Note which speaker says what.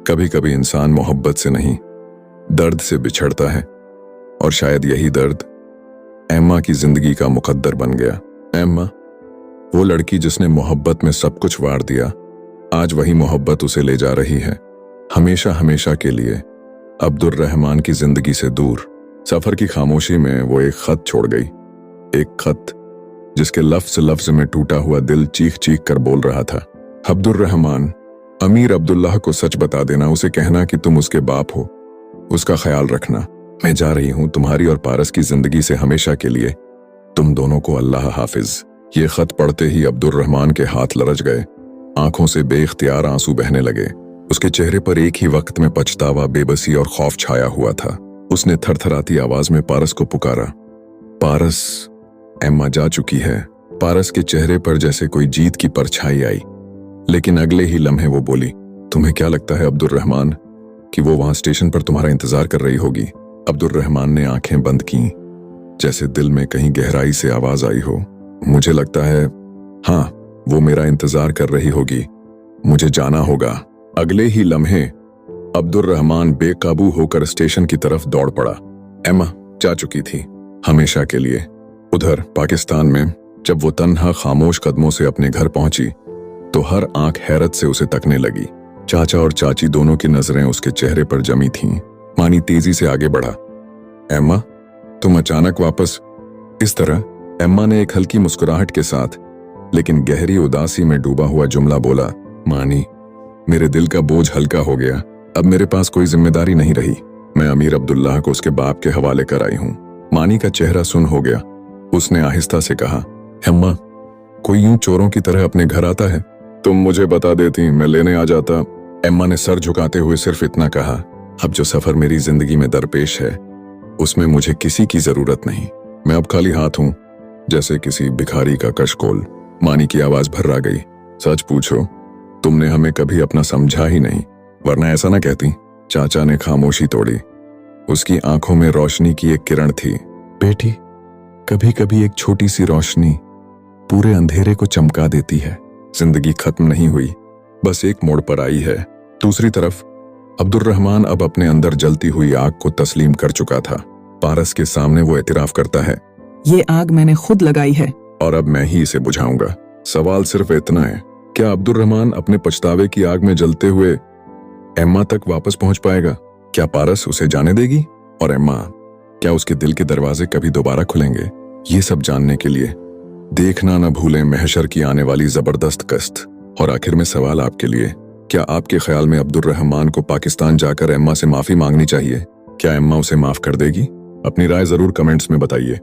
Speaker 1: कभी कभी इंसान मोहब्बत से नहीं, दर्द से बिछड़ता है, और शायद यही दर्द एम्मा की जिंदगी का मुकद्दर बन गया। एम्मा, वो लड़की जिसने मोहब्बत में सब कुछ वार दिया, आज वही मोहब्बत उसे ले जा रही है, हमेशा हमेशा के लिए अब्दुल रहमान की जिंदगी से दूर। सफर की खामोशी में वो एक खत छोड़ गई, एक खत जिसके लफ्ज लफ्ज में टूटा हुआ दिल चीख चीख कर बोल रहा था, अब्दुल रहमान, अमीर अब्दुल्लाह को सच बता देना, उसे कहना कि तुम उसके बाप हो, उसका ख्याल रखना। मैं जा रही हूं तुम्हारी और पारस की जिंदगी से हमेशा के लिए। तुम दोनों को अल्लाह हाफिज। ये खत पढ़ते ही अब्दुल रहमान के हाथ लरज गए, आंखों से बेइख्तियार आंसू बहने लगे। उसके चेहरे पर एक ही वक्त में पछतावा, बेबसी और खौफ छाया हुआ था। उसने थरथराती आवाज में पारस को पुकारा, पारस, एम्मा जा चुकी है। पारस के चेहरे पर जैसे कोई जीत की परछाई आई, लेकिन अगले ही लम्हे वो बोली, तुम्हें क्या लगता है अब्दुल रहमान कि वो वहां स्टेशन पर तुम्हारा इंतजार कर रही होगी? अब्दुल रहमान ने आंखें बंद की, जैसे दिल में कहीं गहराई से आवाज आई हो, मुझे लगता है हाँ, वो मेरा इंतजार कर रही होगी, मुझे जाना होगा। अगले ही लम्हे अब्दुल रहमान बेकाबू होकर स्टेशन की तरफ दौड़ पड़ा। एम्मा जा चुकी थी, हमेशा के लिए। उधर पाकिस्तान में जब वो तन्हा खामोश कदमों से अपने घर पहुंची तो हर आंख हैरत से उसे तकने लगी। चाचा और चाची दोनों की नजरें उसके चेहरे पर जमी थीं। मानी तेजी से आगे बढ़ा, एम्मा, तुम अचानक वापस? इस तरह? एम्मा ने एक हल्की मुस्कुराहट के साथ लेकिन गहरी उदासी में डूबा हुआ जुमला बोला, मानी, मेरे दिल का बोझ हल्का हो गया, अब मेरे पास कोई जिम्मेदारी नहीं रही। मैं अमीर अब्दुल्लाह को उसके बाप के हवाले कर आई हूं। मानी का चेहरा सुन हो गया। उसने आहिस्ता से कहा, एम्मा, कोई यूं चोरों की तरह अपने घर आता है? तुम मुझे बता देती, मैं लेने आ जाता। एम्मा ने सर झुकाते हुए सिर्फ इतना कहा, अब जो सफर मेरी जिंदगी में दरपेश है उसमें मुझे किसी की जरूरत नहीं। मैं अब खाली हाथ हूं, जैसे किसी भिखारी का कशकोल। मानी की आवाज भर्रा गई, सच पूछो, तुमने हमें कभी अपना समझा ही नहीं, वरना ऐसा ना कहती। चाचा ने खामोशी तोड़ी। उसकी आंखों में रोशनी की एक किरण थी। बेटी, कभी कभी एक छोटी सी रोशनी पूरे अंधेरे को चमका देती है। जिंदगी खत्म नहीं हुई, बस एक मोड़ पर आई है। दूसरी तरफ अब्दुल रहमान अब अपने अंदर जलती हुई आग को तस्लीम कर चुका था। पारस के सामने वो एतराफ करता है,
Speaker 2: ये आग मैंने खुद लगाई है
Speaker 1: और अब मैं ही इसे बुझाऊंगा। सवाल सिर्फ इतना है, क्या अब्दुल रहमान अपने पछतावे की आग में जलते हुए एम्मा तक वापस पहुंच पाएगा? क्या पारस उसे जाने देगी? और एम्मा, क्या उसके दिल के दरवाजे कभी दोबारा खुलेंगे? ये सब जानने के लिए देखना न भूलें महशर की आने वाली जबरदस्त कश्त। और आखिर में सवाल आपके लिए, क्या आपके ख्याल में अब्दुल रहमान को पाकिस्तान जाकर एम्मा से माफी मांगनी चाहिए? क्या एम्मा उसे माफ कर देगी? अपनी राय जरूर कमेंट्स में बताइए।